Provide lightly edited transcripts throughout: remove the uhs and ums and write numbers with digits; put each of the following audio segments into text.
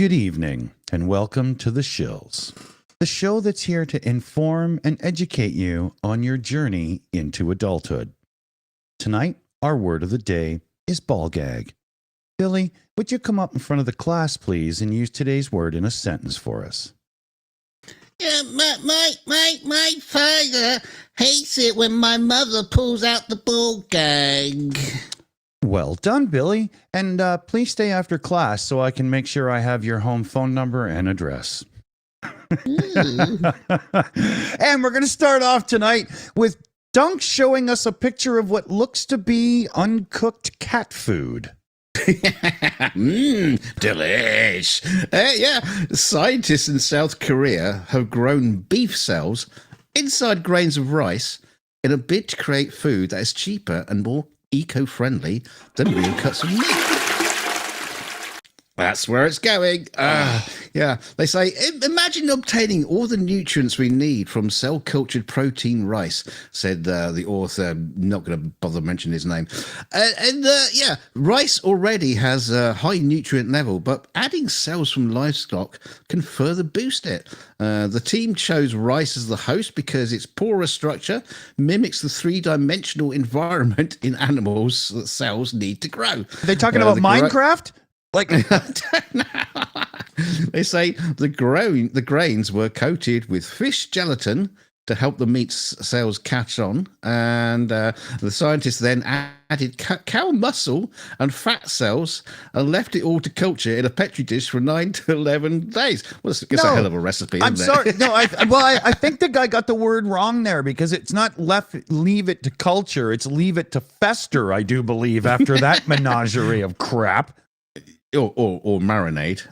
Good evening, and welcome to the Shills, the show that's here to inform and educate you on your journey into adulthood. Tonight, our word of the day is ball gag. Billy, would you come up in front of the class, please, and use today's word in a sentence for us? Yeah, my father hates it when my mother pulls out the ball gag. Well done, Billy. And please stay after class so I can make sure I have your home phone number and address. And we're going to start off tonight with Dunk showing us a picture of what looks to be uncooked cat food. Delish. Yeah, scientists in South Korea have grown beef cells inside grains of rice in a bid to create food that is cheaper and more eco-friendly than real cuts of meat. That's where it's going. Yeah, they say, imagine obtaining all the nutrients we need from cell-cultured protein rice, said the author, not going to bother mentioning his name. Yeah, rice already has a high nutrient level, but adding cells from livestock can further boost it. The team chose rice as the host because its porous structure mimics the three-dimensional environment in animals that cells need to grow. Are they talking about Minecraft? Like, they say the grains were coated with fish gelatin to help the meat cells catch on, and the scientists then added cow muscle and fat cells and left it all to culture in a petri dish for 9 to 11 days. Well, it's a hell of a recipe, isn't I'm sorry. No, I think the guy got the word wrong there, because it's not leave it to culture, it's leave it to fester, I do believe, after that menagerie of crap. Or marinade.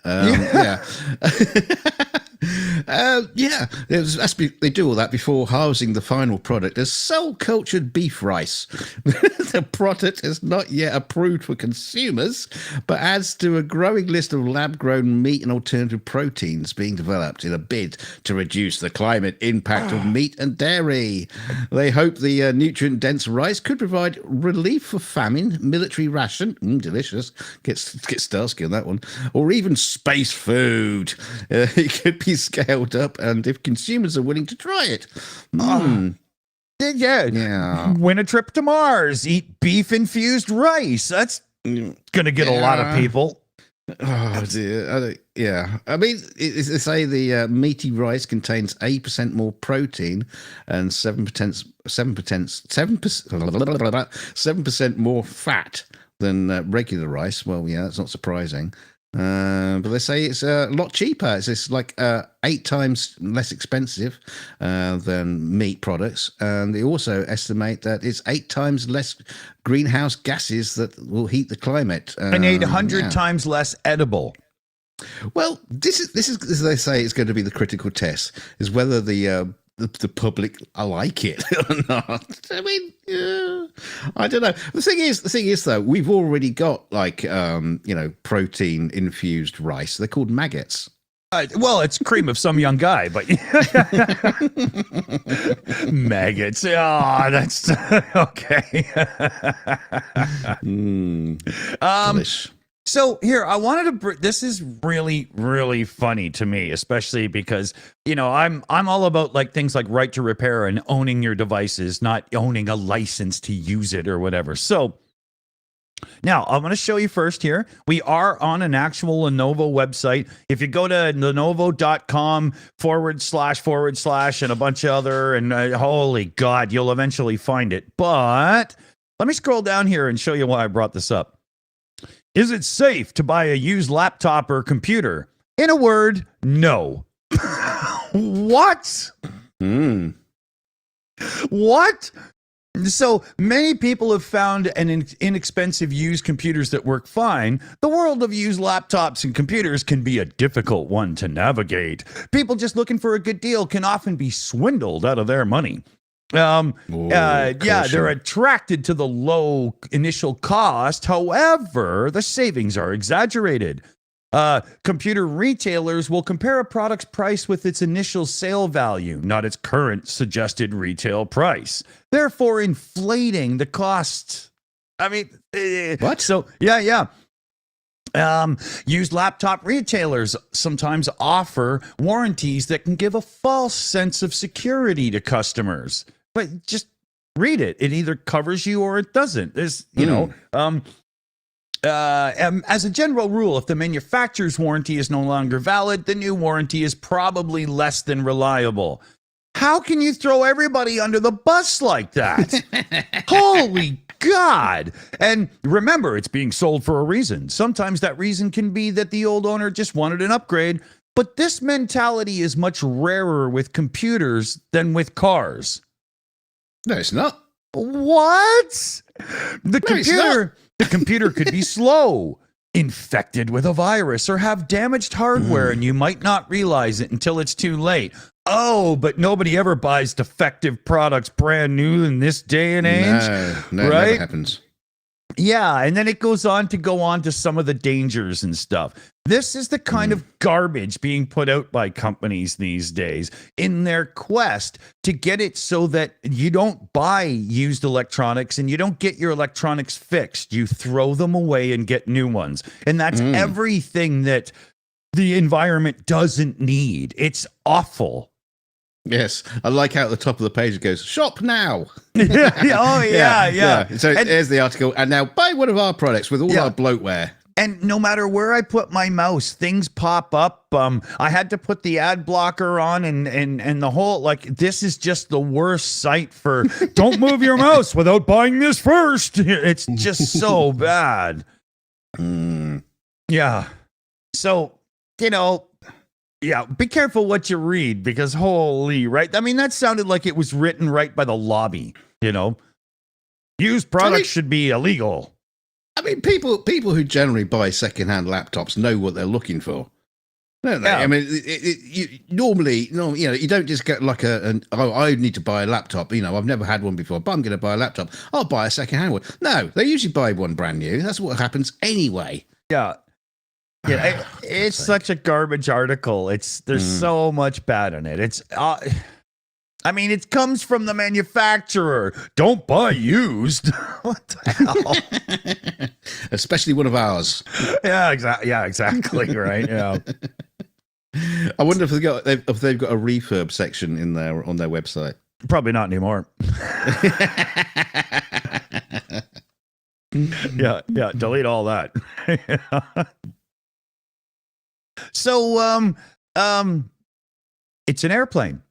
They do all that before harvesting the final product as cell-cultured beef rice. The product is not yet approved for consumers, but adds to a growing list of lab-grown meat and alternative proteins being developed in a bid to reduce the climate impact of meat and dairy. They hope the nutrient-dense rice could provide relief for famine, military ration, delicious, get Starsky on that one, or even space food. It could be scaled up, and if consumers are willing to try it. Yeah. Win a trip to Mars, eat beef-infused rice. That's going to get a lot of people. Oh, dear. Yeah. I mean, they say the meaty rice contains 8% more protein and 7% more fat than regular rice. Well, yeah, that's not surprising. But they say it's a lot cheaper. It's like 8 times less expensive than meat products. And they also estimate that it's 8 times less greenhouse gases that will heat the climate. And 800 times less edible. Well, this is, as they say, it's going to be the critical test, is whether the public like it or not. I mean, I don't know. The thing is though, we've already got protein infused rice. They're called maggots. Well, it's cream of some young guy, but maggots. Oh, that's okay. Delish. So here, I wanted to. This is really, really funny to me, especially because I'm all about things like right to repair and owning your devices, not owning a license to use it or whatever. So now I'm going to show you first here. We are on an actual Lenovo website. If you go to lenovo.com // and a bunch of other, and holy God, you'll eventually find it. But let me scroll down here and show you why I brought this up. Is it safe to buy a used laptop or computer? In a word, no. What? What? So many people have found inexpensive used computers that work fine. The world of used laptops and computers can be a difficult one to navigate. People just looking for a good deal can often be swindled out of their money. They're attracted to the low initial cost. However, the savings are exaggerated. Computer retailers will compare a product's price with its initial sale value, not its current suggested retail price, therefore inflating the cost. I mean, what? So, yeah. Used laptop retailers sometimes offer warranties that can give a false sense of security to customers. But just read it. It either covers you or it doesn't. There's, as a general rule, if the manufacturer's warranty is no longer valid, the new warranty is probably less than reliable. How can you throw everybody under the bus like that? Holy God. And remember, it's being sold for a reason. Sometimes that reason can be that the old owner just wanted an upgrade, but this mentality is much rarer with computers than with cars. No, it's not. What? The computer could be slow, infected with a virus, or have damaged hardware, and you might not realize it until it's too late. Oh, but nobody ever buys defective products brand new in this day and age. No, right? It never happens. Yeah, and then it goes on to some of the dangers and stuff. This is the kind of garbage being put out by companies these days in their quest to get it so that you don't buy used electronics and you don't get your electronics fixed. You throw them away and get new ones. And that's everything that the environment doesn't need. It's awful. Yes, I like how at the top of the page it goes, shop now. Yeah. So here's the article. And now buy one of our products with all our bloatware. And no matter where I put my mouse, things pop up. I had to put the ad blocker on and the whole, like, this is just the worst site for don't move your mouse without buying this first. It's just so bad. Yeah. So, be careful what you read because holy, right? I mean, that sounded like it was written right by the lobby, Used products should be illegal. I mean, people who generally buy secondhand laptops know what they're looking for, don't they? Yeah. I mean, normally, you don't just get like I need to buy a laptop. I've never had one before, but I'm going to buy a laptop. I'll buy a secondhand one. No, they usually buy one brand new. That's what happens anyway. Yeah. Yeah, it's such a garbage article. There's so much bad in it. It comes from the manufacturer. Don't buy used. What the hell? Especially one of ours. Yeah, exactly. Yeah, exactly. Right. Yeah. I wonder if they've got a refurb section on their website. Probably not anymore. Yeah. Delete all that. So, it's an airplane.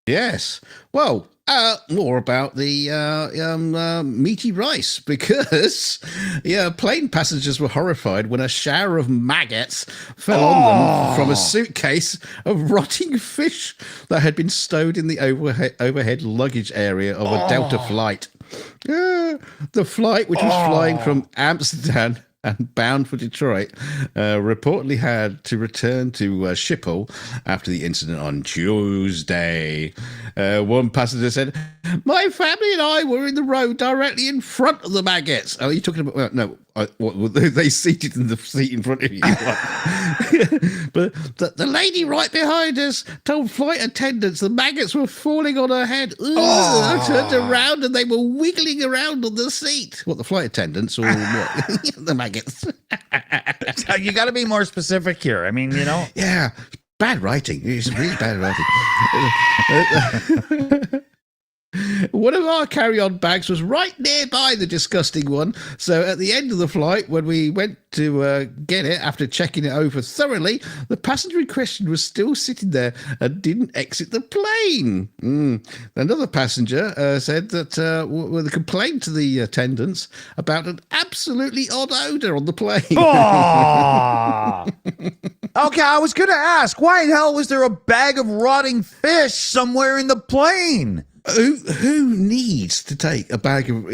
Yes. Well, more about the meaty rice because, plane passengers were horrified when a shower of maggots fell on them from a suitcase of rotting fish that had been stowed in the overhead luggage area of a Delta flight. The flight, which was flying from Amsterdam and bound for Detroit, reportedly had to return to Schiphol after the incident on Tuesday. One passenger said, "My family and I were in the row directly in front of the maggots." Oh, are you talking about? Well, no, what they seated in the seat in front of you? But the lady right behind us told flight attendants the maggots were falling on her head. I turned around and they were wiggling around on the seat. What, the flight attendants or what? The maggots. You got to be more specific here. I mean, Yeah, bad writing. It's really bad writing. One of our carry-on bags was right nearby the disgusting one. So at the end of the flight, when we went to get it after checking it over thoroughly, the passenger in question was still sitting there and didn't exit the plane. Another passenger said that with a complaint to the attendants about an absolutely odd odor on the plane. Okay, I was going to ask, why in hell was there a bag of rotting fish somewhere in the plane? Who needs to take a bag of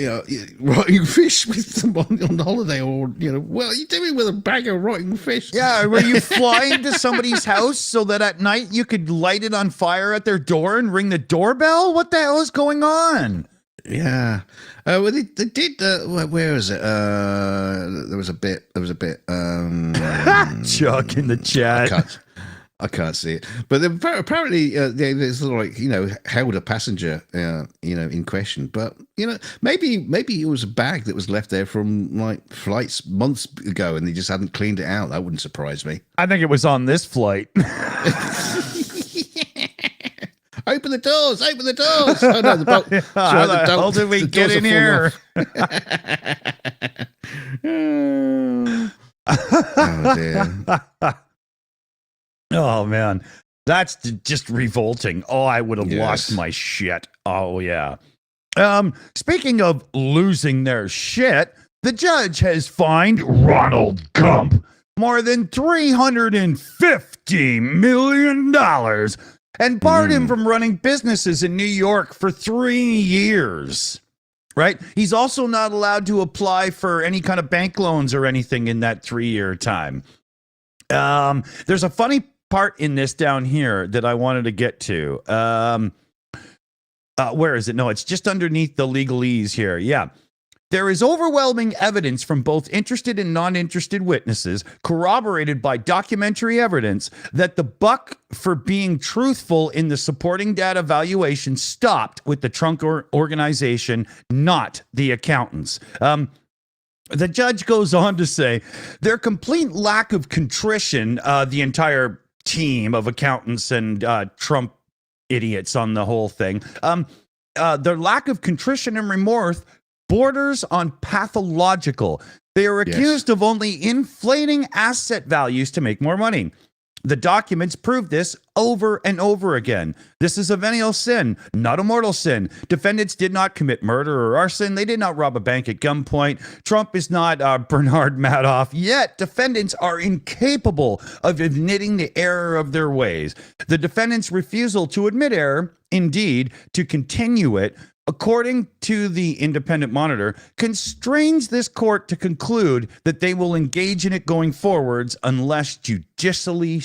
rotting fish with them on holiday, or what are you doing with a bag of rotting fish? Yeah, were you flying to somebody's house so that at night you could light it on fire at their door and ring the doorbell? What the hell is going on? Yeah, well, they did. Where is it? There was a bit. Chuck in the chat. I can't see it. But apparently, there's like, held a passenger, in question. But, maybe it was a bag that was left there from like flights months ago and they just hadn't cleaned it out. That wouldn't surprise me. I think it was on this flight. Open the doors! Open the doors! Oh no, the bolt. How the hell did we get in here? Oh dear. Oh man, that's just revolting. Oh, I would have lost Yes. my shit. Oh yeah. Speaking of losing their shit, the judge has fined Ronald Gump more than $350 million and barred him from running businesses in New York for 3 years. Right? He's also not allowed to apply for any kind of bank loans or anything in that 3-year time. There's a funny part in this down here that I wanted to get to. Where is it? No, it's just underneath the legalese here. Yeah. There is overwhelming evidence from both interested and non-interested witnesses, corroborated by documentary evidence, that the buck for being truthful in the supporting data valuation stopped with the trunk organization, not the accountants. The judge goes on to say their complete lack of contrition, the entire team of accountants and Trump idiots on the whole thing, their lack of contrition and remorse borders on pathological. They are accused of only inflating asset values to make more money. The documents prove this over and over again. This is a venial sin, not a mortal sin. Defendants did not commit murder or arson. They did not rob a bank at gunpoint. Trump is not Bernard Madoff. Yet defendants are incapable of admitting the error of their ways. The defendants' refusal to admit error, indeed, to continue it, according to the Independent Monitor, constrains this court to conclude that they will engage in it going forwards unless judicially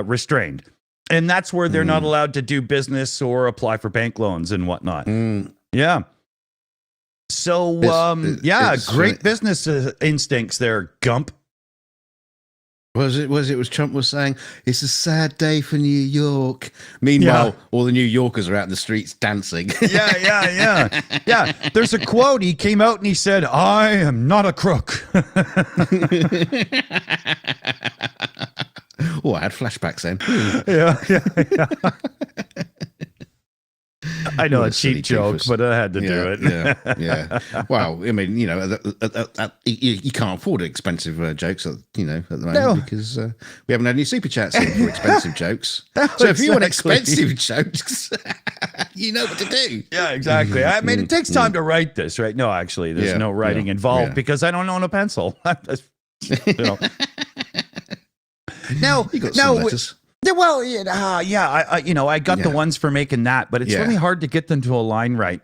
restrained. And that's where they're not allowed to do business or apply for bank loans and whatnot. Yeah. So, great business instincts there, Gump. Was Trump was saying, it's a sad day for New York. Meanwhile, all the New Yorkers are out in the streets dancing. Yeah. There's a quote. He came out and he said, I am not a crook. Oh, I had flashbacks then. Yeah. I know, a cheap joke, but I had to do it. Yeah. Well, I mean, you can't afford expensive jokes, at the moment because we haven't had any super chats in for expensive jokes. So if you want expensive jokes, you know what to do. Yeah, exactly. I mean, it takes time to write this, right? No, actually, there's no writing involved because I don't own a pencil. You got some letters. Well, I got the ones for making that, but it's really hard to get them to align right.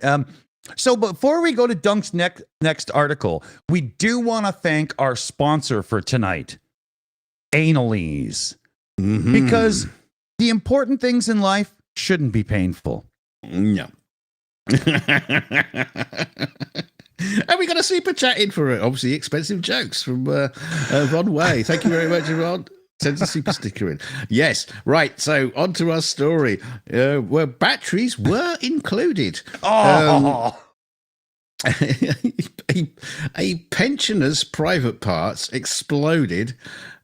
So before we go to Dunk's next article, we do want to thank our sponsor for tonight, Analese, because the important things in life shouldn't be painful. No. And we got a super chat in for it. Obviously, expensive jokes from Ron Way. Thank you very much, Ron. Sends a super sticker in. Yes, right. So on to our story, where batteries were included. A pensioner's private parts exploded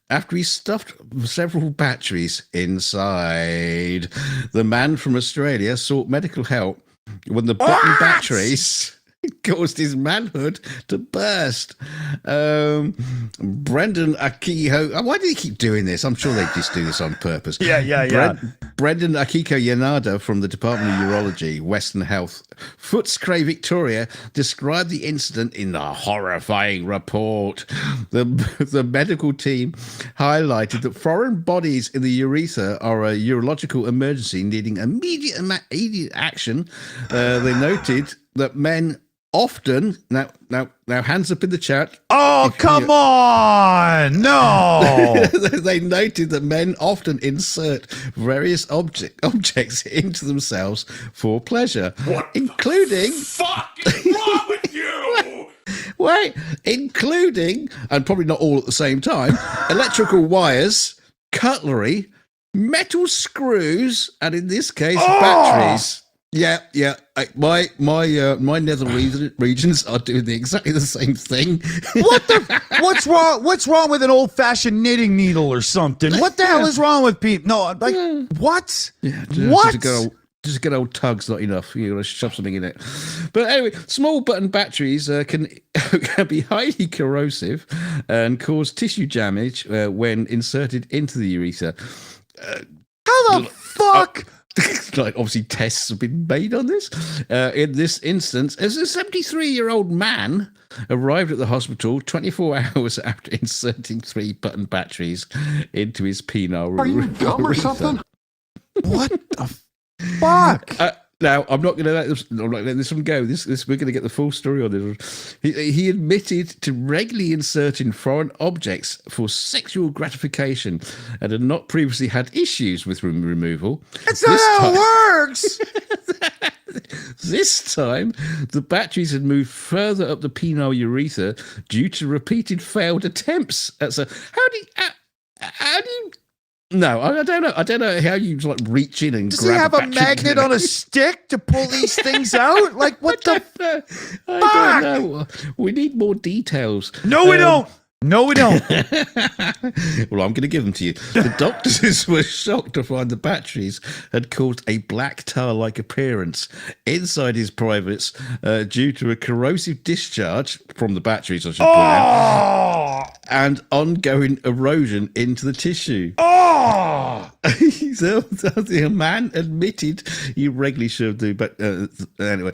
after he stuffed several batteries inside. The man from Australia sought medical help when the button batteries caused his manhood to burst. Brendan Akiko. Why do they keep doing this? I'm sure they just do this on purpose. Yeah. Brendan Akiko Yanada from the Department of Urology, Western Health, Footscray, Victoria, described the incident in the horrifying report. The medical team highlighted that foreign bodies in the urethra are a urological emergency needing immediate action. They noted that men often now hands up in the chat. Oh, come on! No. They noted that men often insert various objects into themselves for pleasure, including fuck is wrong with you? including, and probably not all at the same time, electrical wires, cutlery, metal screws, and in this case, batteries. Yeah. My nether regions are doing exactly the same thing. What's wrong? What's wrong with an old-fashioned knitting needle or something? What the hell is wrong with people? No, like what? Yeah, What? Just a good old tug's not enough. You got to shove something in it. But anyway, small button batteries can be highly corrosive and cause tissue damage when inserted into the urethra. How the fuck? Like, obviously, tests have been made on this. In this instance, as a 73-year-old man arrived at the hospital 24 hours after inserting 3-button batteries into his penile. Are you dumb or something? What the fuck? Now, I'm not going to let this one go. This we're going to get the full story on this. He admitted to regularly inserting foreign objects for sexual gratification and had not previously had issues with removal. That's not how it works. This time, the batteries had moved further up the penile urethra due to repeated failed attempts. So, how do you? No, I don't know. I don't know how you like reach in and Does grab he have a battery. magnet on a stick to pull these things out? Like what the? I don't know. We need more details. No, we don't. No, we don't. Well, I'm going to give them to you. The doctors were shocked to find the batteries had caused a black tar-like appearance inside his privates due to a corrosive discharge from the batteries, I should point out, and ongoing erosion into the tissue. So the man admitted he regularly should do, but anyway,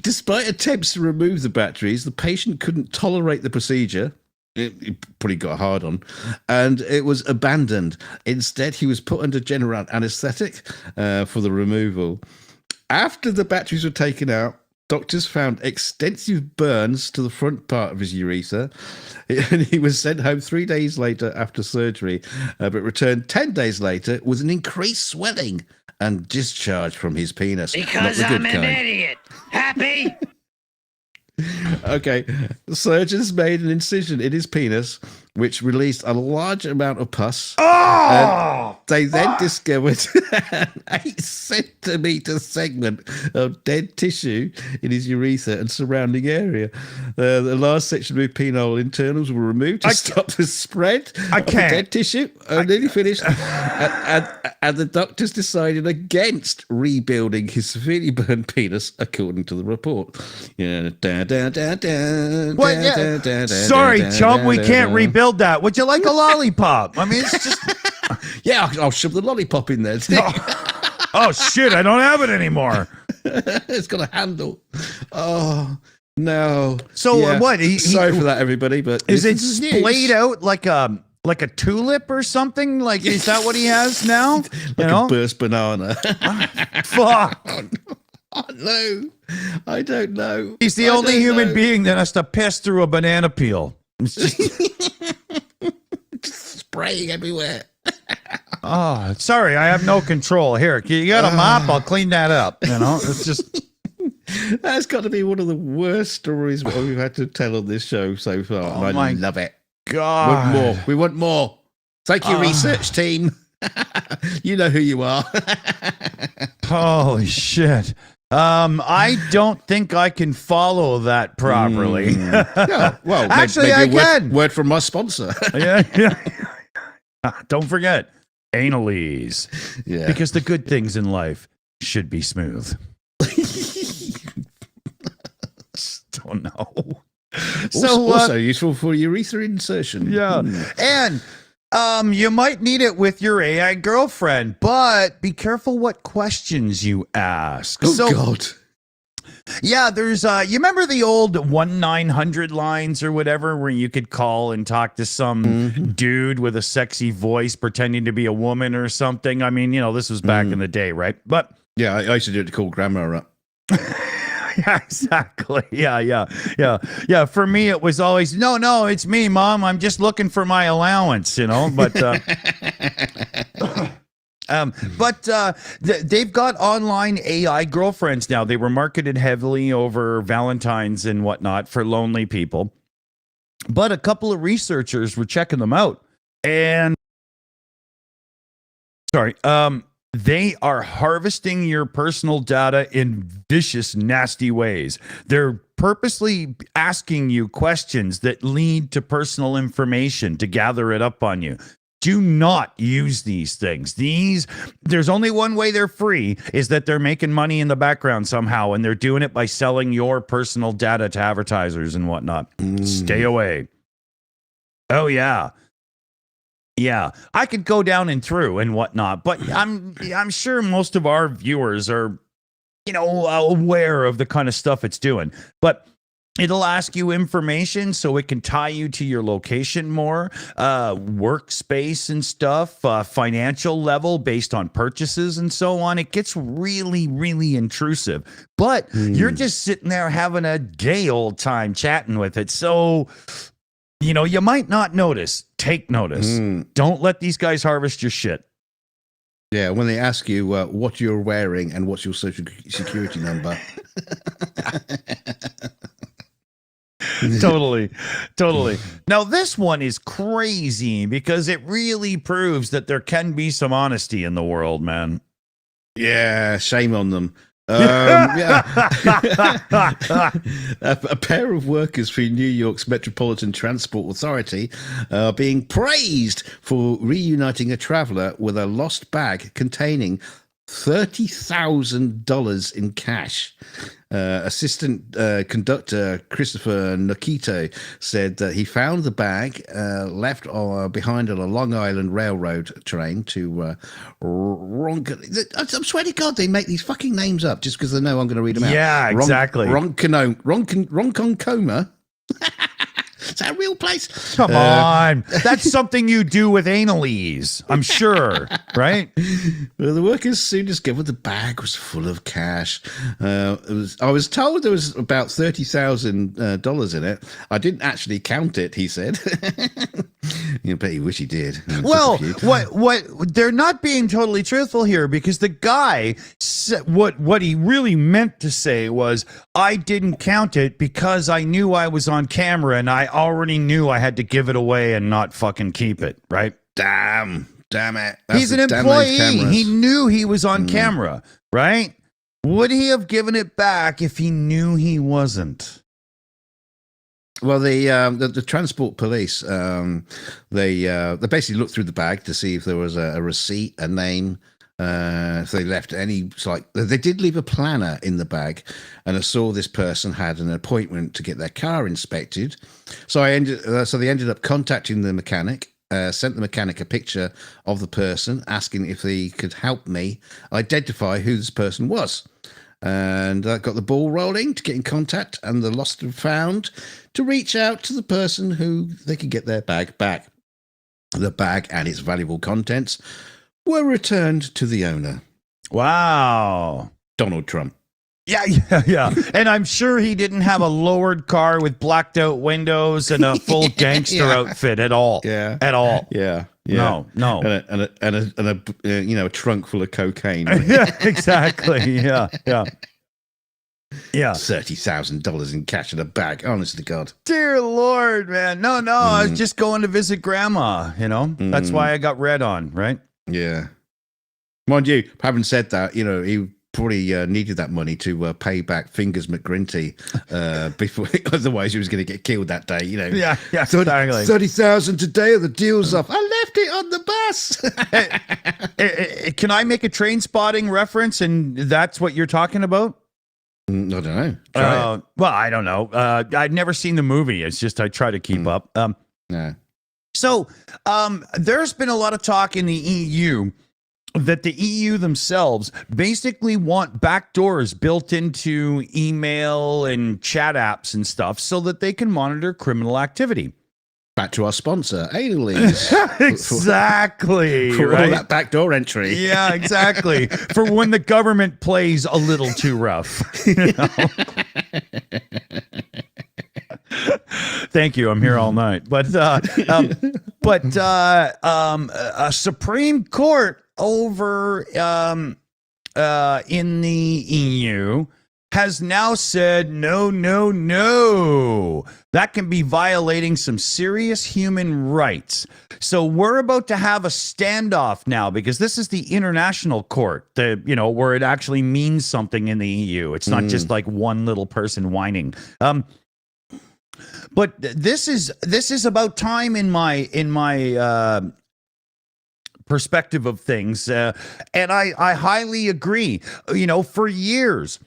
despite attempts to remove the batteries, the patient couldn't tolerate the procedure. It probably got hard on, and it was abandoned. Instead, he was put under general anaesthetic for the removal. After the batteries were taken out, doctors found extensive burns to the front part of his urethra, and he was sent home 3 days later after surgery, but returned 10 days later with an increased swelling and discharge from his penis. Because I'm an idiot. Happy? Okay, surgeons made an incision in his penis, which released a large amount of pus. They then discovered an 8-centimeter segment of dead tissue in his urethra and surrounding area. The last section of his penile internals were removed to stop the spread of the dead tissue. Nearly finished. And the doctors decided against rebuilding his severely burned penis, according to the report. Yeah. Sorry, chump, we can't rebuild that. Would you like a lollipop? I mean, it's just. Yeah, I'll shove the lollipop in there. Oh shit! I don't have it anymore. It's got a handle. Oh no! So what? Sorry for that, everybody. But is it splayed out like a tulip or something? Like, is that what he has now? Like a burst banana. Fuck. Oh no! I don't know. He's the only human being that has to piss through a banana peel. It's just spraying everywhere. Oh, sorry, I have no control. Here, you got a mop? I'll clean that up. You know, it's just. That's got to be one of the worst stories we've had to tell on this show so far. Oh, and I love it. God. Want more. We want more. Thank you, research team. You know who you are. Holy shit. I don't think I can follow that properly. Yeah, well, actually, maybe I can. Word from my sponsor. Yeah. Don't forget, Annalise. Yeah. Because the good things in life should be smooth. Don't know. Also useful for urethra insertion. Yeah. And you might need it with your AI girlfriend, but be careful what questions you ask. Oh, God. Yeah, there's you remember the old 1-900 lines or whatever where you could call and talk to some dude with a sexy voice pretending to be a woman or something? I mean, this was back in the day, right? But yeah, I used to do it to call grandma up. Yeah, exactly. Yeah. For me, it was always, no, it's me, Mom. I'm just looking for my allowance, but they've got online AI girlfriends now. They were marketed heavily over Valentine's and whatnot for lonely people. But a couple of researchers were checking them out. And Sorry. They are harvesting your personal data in vicious, nasty ways. They're purposely asking you questions that lead to personal information to gather it up on you. Do not use these things. There's only one way they're free, is that they're making money in the background somehow, and they're doing it by selling your personal data to advertisers and whatnot. Stay away. Oh, yeah. Yeah, I could go down and through and whatnot, but I'm sure most of our viewers are, aware of the kind of stuff it's doing. But it'll ask you information so it can tie you to your location more, workspace and stuff, financial level based on purchases and so on. It gets really, really intrusive. But you're just sitting there having a gay old time chatting with it. So, you might not notice. Take notice. Don't let these guys harvest your shit. Yeah, when they ask you what you're wearing and what's your social security number. Totally. Now, this one is crazy because it really proves that there can be some honesty in the world, man. Yeah, shame on them. Yeah. A pair of workers for New York's Metropolitan Transport Authority are being praised for reuniting a traveler with a lost bag containing $30,000 in cash. Assistant conductor Christopher Nokito said that he found the bag left behind on a Long Island Railroad train to Roncona. I'm swear to God, they make these fucking names up just because they know I'm going to read them out. Yeah, exactly. Roncona. Is that a real place? Come on. That's something you do with analese, I'm sure, right? Well, the workers soon discovered the bag was full of cash. I was told there was about $30,000 in it. I didn't actually count it, he said. I bet he wish he did. Well, what they're not being totally truthful here, because the guy said, what he really meant to say was, I didn't count it because I knew I was on camera and I already knew I had to give it away and not fucking keep it, right? Damn it. He's an employee. He knew he was on camera, right? Would he have given it back if he knew he wasn't? Well, the transport police, they basically looked through the bag to see if there was a receipt, a name, if they left any. They did leave a planner in the bag, and I saw this person had an appointment to get their car inspected. So they ended up contacting the mechanic. Sent the mechanic a picture of the person, asking if he could help me identify who this person was. And got the ball rolling to get in contact, and the lost and found to reach out to the person who they could get their bag back. The bag and its valuable contents were returned to the owner. Wow. Donald Trump. Yeah. And I'm sure he didn't have a lowered car with blacked out windows and a full gangster outfit at all. Yeah. At all. Yeah. No. And a trunk full of cocaine. Yeah, exactly. Yeah. $30,000 in cash in a bag. Honest to God. Dear Lord, man. No. I was just going to visit grandma, That's why I got red on, right? Yeah. Mind you, having said that, he probably needed that money to pay back Fingers McGrinty before, otherwise he was going to get killed that day, Yeah, exactly. 30,000 today, or the deal's off. I left it on the bus. Can I make a Trainspotting reference, and that's what you're talking about? I don't know. Try it. Well, I don't know. I'd never seen the movie. It's just I try to keep up. No. So there's been a lot of talk in the EU that the EU themselves basically want backdoors built into email and chat apps and stuff so that they can monitor criminal activity. Back to our sponsor, Aliens. Exactly. For right? all that backdoor entry. Yeah, exactly. For when the government plays a little too rough. Thank you. I'm here all night. But a Supreme Court over in the EU has now said, no. That can be violating some serious human rights. So we're about to have a standoff now because this is the international court, where it actually means something in the EU. It's not just like one little person whining. But this is about time in my perspective of things, and I highly agree. For years,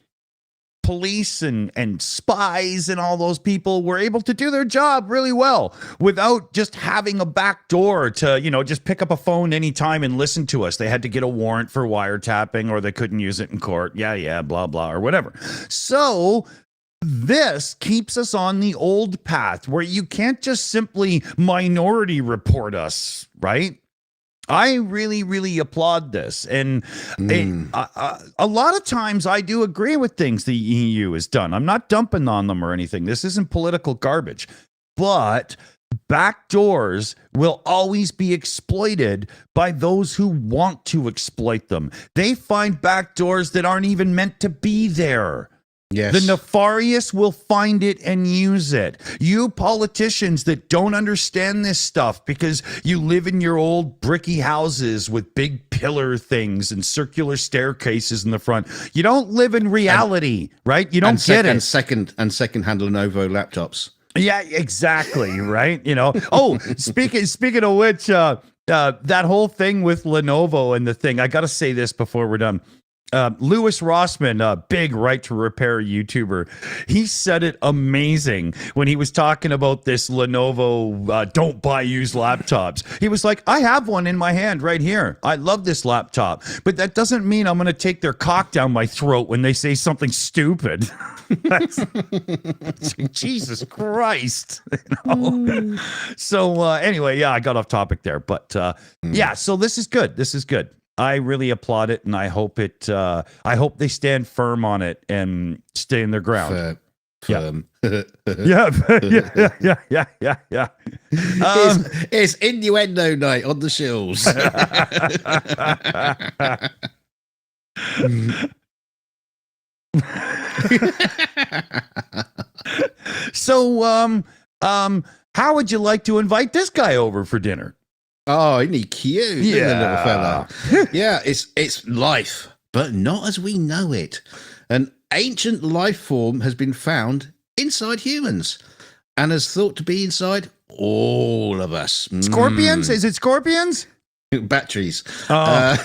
police and spies and all those people were able to do their job really well without just having a back door to, just pick up a phone anytime and listen to us. They had to get a warrant for wiretapping or they couldn't use it in court. Yeah, blah, blah, or whatever. So this keeps us on the old path where you can't just simply minority report us, right? I really, really applaud this. And a lot of times I do agree with things the EU has done. I'm not dumping on them or anything. This isn't political garbage. But backdoors will always be exploited by those who want to exploit them. They find backdoors that aren't even meant to be there. Yes. The nefarious will find it and use it. You politicians that don't understand this stuff because you live in your old bricky houses with big pillar things and circular staircases in the front. You don't live in reality, right? You don't get it. And second-hand Lenovo laptops. Yeah, exactly, right? Oh, speaking of which, that whole thing with Lenovo and the thing, I got to say this before we're done. Louis Rossman, a big right to repair YouTuber, he said it amazing when he was talking about this Lenovo don't buy used laptops. He was like, I have one in my hand right here. I love this laptop, but that doesn't mean I'm going to take their cock down my throat when they say something stupid. Jesus Christ. So anyway, yeah, I got off topic there, but yeah, so this is good. This is good. I really applaud it, and I hope I hope they stand firm on it and stay in their ground. Firm. Yeah. It's innuendo night on the Shills. So, how would you like to invite this guy over for dinner? Oh, isn't he cute? Yeah. The little fella. Yeah, it's life, but not as we know it. An ancient life form has been found inside humans and is thought to be inside all of us. Scorpions? Is it scorpions? Batteries. Oh.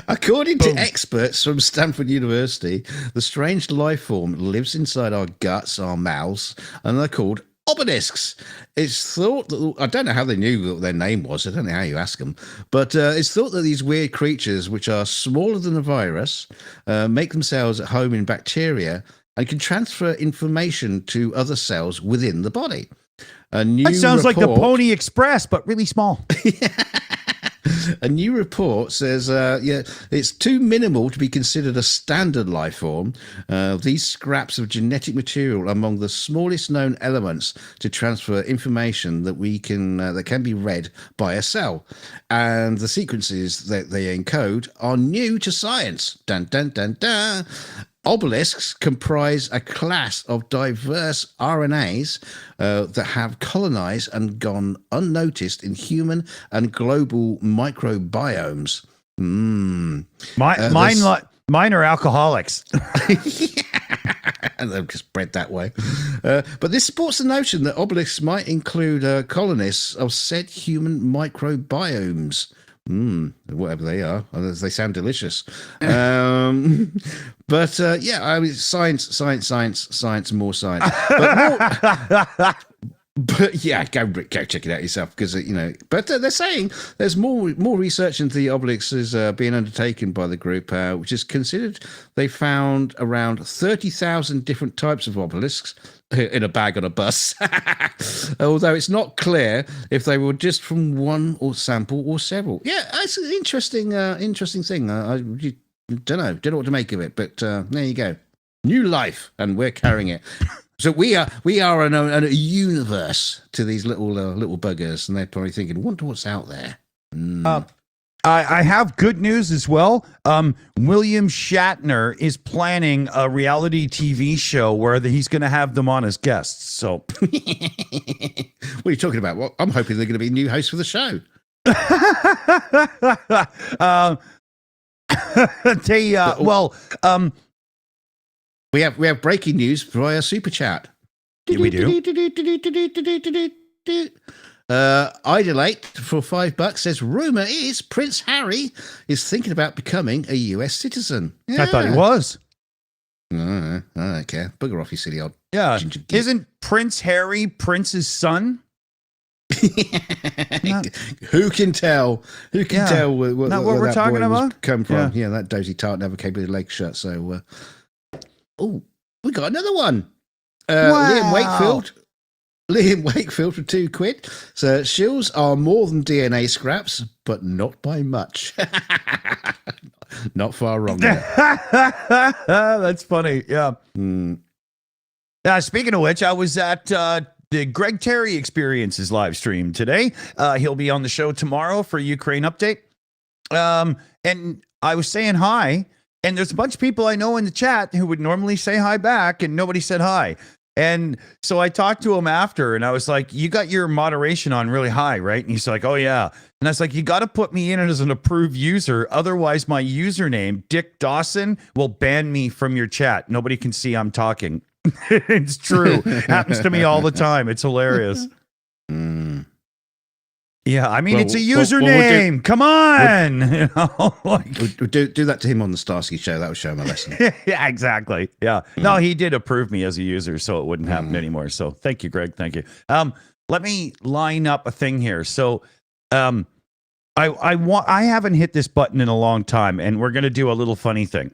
According to experts from Stanford University, the strange life form lives inside our guts, our mouths, and they're called obelisks. It's thought that, I don't know how they knew what their name was. I don't know how you ask them, but it's thought that these weird creatures, which are smaller than a virus, make themselves at home in bacteria and can transfer information to other cells within the body. That sounds like the Pony Express, but really small. A new report says, it's too minimal to be considered a standard life form. These scraps of genetic material are among the smallest known elements to transfer information that can be read by a cell. And the sequences that they encode are new to science. Dun, dun, dun, dun. Obelisks comprise a class of diverse RNAs that have colonized and gone unnoticed in human and global microbiomes. Mine are alcoholics. And they're just bred that way. But this supports the notion that obelisks might include colonists of said human microbiomes. Whatever they are, they sound delicious. But yeah, I mean, science, more science. But yeah, go check it out yourself because But they're saying there's more research into the obelisks is being undertaken by the group, which is considered. They found around 30,000 different types of obelisks in a bag on a bus. Although it's not clear if they were just from one or sample or several. Yeah, it's an interesting thing. I don't know what to make of it, but there you go. New life, and we're carrying it. So we are a universe to these little buggers, and they're probably thinking, "Wonder what's out there." I have good news as well. William Shatner is planning a reality TV show where he's going to have them on as guests. So, What are you talking about? Well, I'm hoping they're going to be new hosts for the show. We have breaking news via Super Chat. We do. Idolate for $5 says, rumor is Prince Harry is thinking about becoming a US citizen. Yeah. I thought he was. I don't care. Bugger off, you silly old. Yeah. ginger geek. Isn't Prince Harry Prince's son? Who can tell? Who can tell what we're that talking boy was about? come from? Yeah, that dozy tart never came with his legs shut. So, we got another one. Wow. Liam Wakefield for £2. So Shills are more than DNA scraps, but not by much. Not far wrong there. That's funny. Yeah. Speaking of which, I was at the Greg Terry Experiences live stream today. He'll be on the show tomorrow for Ukraine update. And I was saying hi, and there's a bunch of people I know in the chat who would normally say hi back, and nobody said hi. And so I talked to him after, and I was like, you got your moderation on really high, right? And he's like, oh, yeah. And I was like, you got to put me in as an approved user. Otherwise, my username, Dick Dawson, will ban me from your chat. Nobody can see I'm talking. It's true. Happens to me all the time. It's hilarious. Yeah, I mean, it's a username. Come on. We'll do that to him on the Starsky show. That would show him a lesson. Yeah, exactly. Yeah. No, he did approve me as a user, so it wouldn't happen anymore. So thank you, Greg. Thank you. Let me line up a thing here. So I haven't hit this button in a long time, and we're gonna do a little funny thing.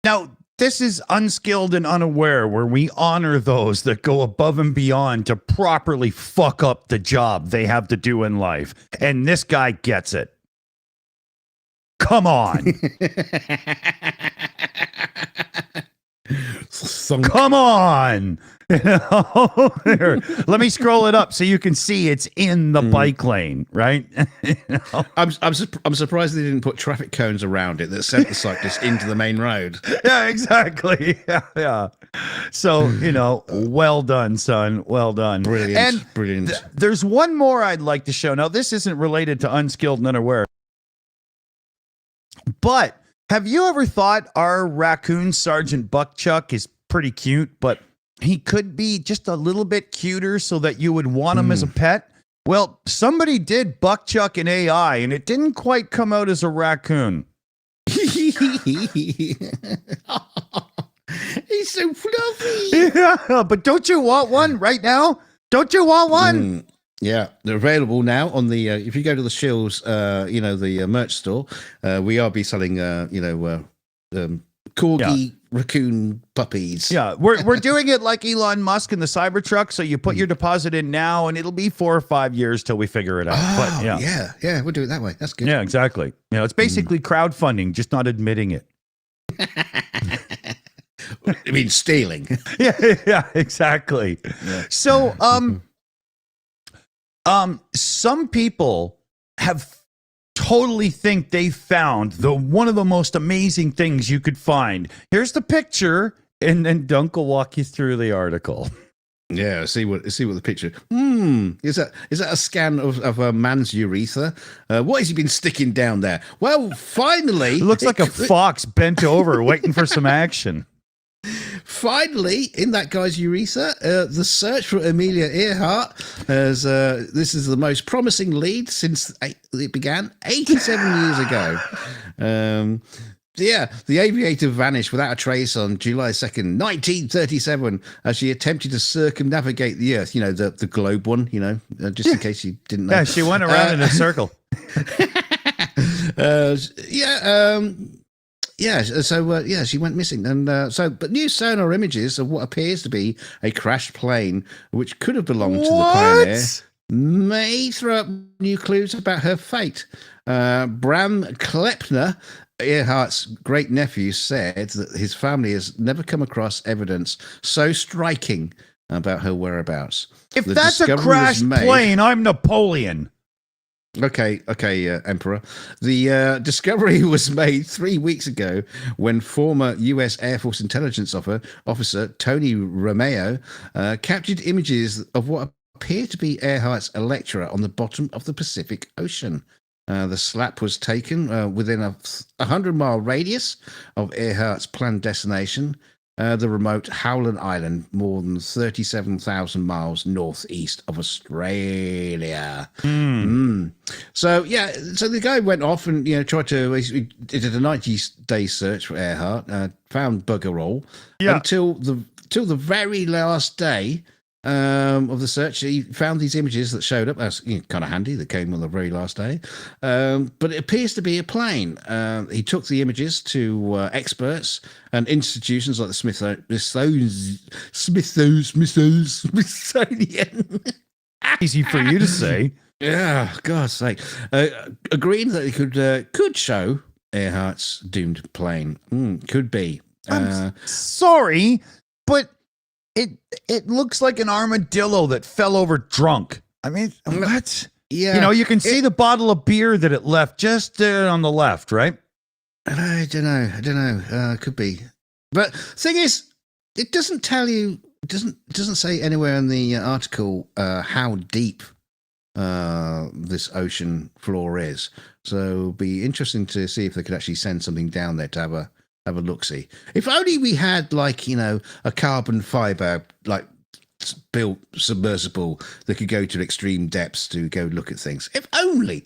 Now, this is Unskilled and Unaware, where we honor those that go above and beyond to properly fuck up the job they have to do in life. And this guy gets it. Come on. Come on. Here, let me scroll it up so you can see it's in the bike lane, right? I'm surprised they didn't put traffic cones around it that sent the cyclist into the main road. Yeah, exactly. Yeah. So, well done, son. Well done. Brilliant. And brilliant. There's one more I'd like to show. Now, this isn't related to Unskilled and Unaware, but have you ever thought our raccoon Sergeant Buckchuck is pretty cute, but he could be just a little bit cuter so that you would want him as a pet? Well, somebody did Buckchuck in AI, and it didn't quite come out as a raccoon. He's so fluffy. Yeah, but don't you want one right now? Don't you want one? Yeah, they're available now on the. If you go to the Shills, the merch store, we are be selling, corgi raccoon puppies. Yeah, we're doing it like Elon Musk in the Cybertruck. So you put your deposit in now, and it'll be 4 or 5 years till we figure it out. Oh, but yeah, we'll do it that way. That's good. Yeah, exactly. It's basically crowdfunding, just not admitting it. I mean, stealing. Yeah, exactly. Yeah. So, some people have totally think they found one of the most amazing things you could find. Here's the picture, and then Dunk will walk you through the article. Yeah, see what the picture. Is that a scan of a man's urethra? What has he been sticking down there? Well, finally, It looks like a fox bent over waiting for some action. Finally, in that guy's urethra, the search for Amelia Earhart has. This is the most promising lead since it began 87 years ago. The aviator vanished without a trace on July 2nd, 1937, as she attempted to circumnavigate the Earth. The globe one. Just in case you didn't know. Yeah, she went around in a circle. She went missing, and but new sonar images of what appears to be a crashed plane, which could have belonged to the Pioneer, may throw up new clues about her fate. Bram Klepner, Earhart's great nephew, said that his family has never come across evidence so striking about her whereabouts. If The that's a discovery was crashed made- plane, I'm Napoleon. Okay, Emperor. The discovery was made 3 weeks ago when former U.S. Air Force intelligence officer Tony Romeo captured images of what appeared to be Earhart's Electra on the bottom of the Pacific Ocean. The slap was taken within a 100-mile radius of Earhart's planned destination, the remote Howland Island, more than 37,000 miles northeast of Australia. So the guy went off and tried to. He did a 90-day search for Earhart, found bugger all until the very last day of the search. He found these images that showed up. That's kind of handy. That came on the very last day, but it appears to be a plane. He took the images to experts and institutions like the Smithsonian. Easy for you to say. Yeah, God's sake. Agreeing that they could show Earhart's doomed plane. Could be. I'm sorry, but it looks like an armadillo that fell over drunk. I mean, what? Yeah. You can see the bottle of beer that it left just on the left, right? I don't know. Could be. But thing is, it doesn't tell you. It doesn't say anywhere in the article how deep this ocean floor is. So it'll be interesting to see if they could actually send something down there to have a look-see. If only we had a carbon fiber built submersible that could go to extreme depths to go look at things. If only.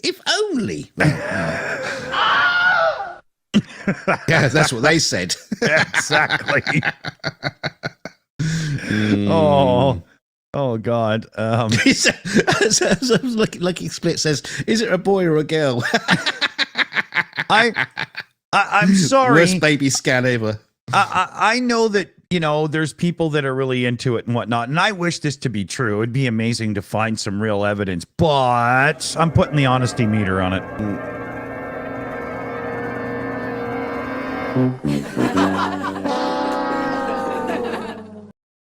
Yeah, that's what they said. Exactly. Oh God. Lucky Split says, "Is it a boy or a girl?" I'm sorry. Worst baby scan ever. I know that there's people that are really into it and whatnot, and I wish this to be true. It'd be amazing to find some real evidence, but I'm putting the honesty meter on it.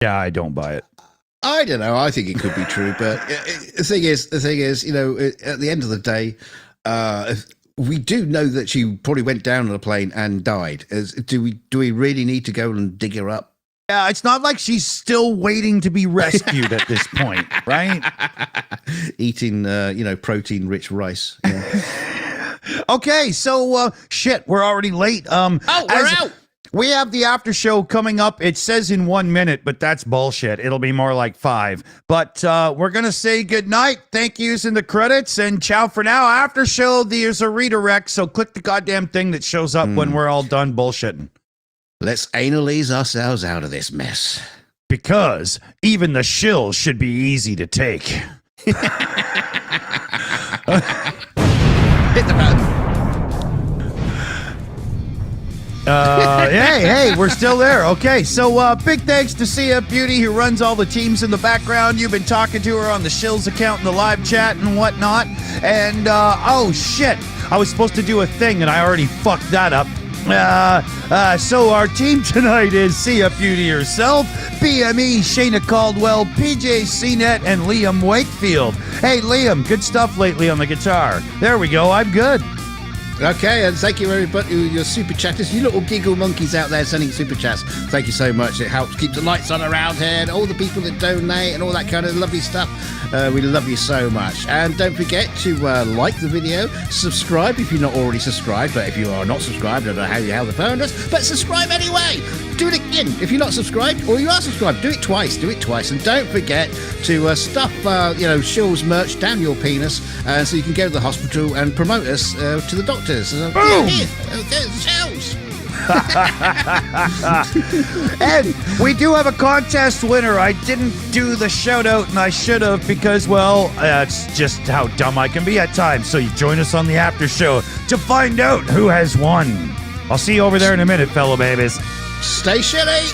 Yeah, I don't buy it. I don't know. I think it could be true, but the thing is, at the end of the day, we do know that she probably went down on a plane and died. Do we really need to go and dig her up? Yeah, it's not like she's still waiting to be rescued at this point, right? Eating, protein-rich rice. Yeah. Okay, so shit, we're already late. We're out. We have the after show coming up. It says in 1 minute, but that's bullshit. It'll be more like 5. But we're going to say goodnight. Thank yous in the credits and ciao for now. After show, there's a redirect, so click the goddamn thing that shows up when we're all done bullshitting. Let's analyze ourselves out of this mess. Because even the shills should be easy to take. Hit the button. Hey, we're still there. Okay, so big thanks to Sia Beauty, who runs all the teams in the background. You've been talking to her on the Shills account in the live chat and whatnot. And, oh, shit. I was supposed to do a thing, and I already fucked that up. So our team tonight is Sia Beauty herself, BME, Shayna Caldwell, PJ CNET, and Liam Wakefield. Hey, Liam, good stuff lately on the guitar. There we go. I'm good. Okay, and thank you everybody, your super chatters, you little giggle monkeys out there sending super chats. Thank you so much. It helps keep the lights on around here, and all the people that donate and all that kind of lovely stuff. We love you so much. And don't forget to like the video, subscribe if you're not already subscribed. But if you are not subscribed, I don't know how you held the phone does, but subscribe anyway. Do it again. If you're not subscribed, or you are subscribed, do it twice. And don't forget to stuff Shills merch down your penis, so you can go to the hospital and promote us to the doctors. Boom! Shills. And we do have a contest winner. I didn't do the shout out, and I should have, because, well, it's just how dumb I can be at times. So you join us on the after show to find out who has won. I'll see you over there in a minute, fellow babies. Stay shitty.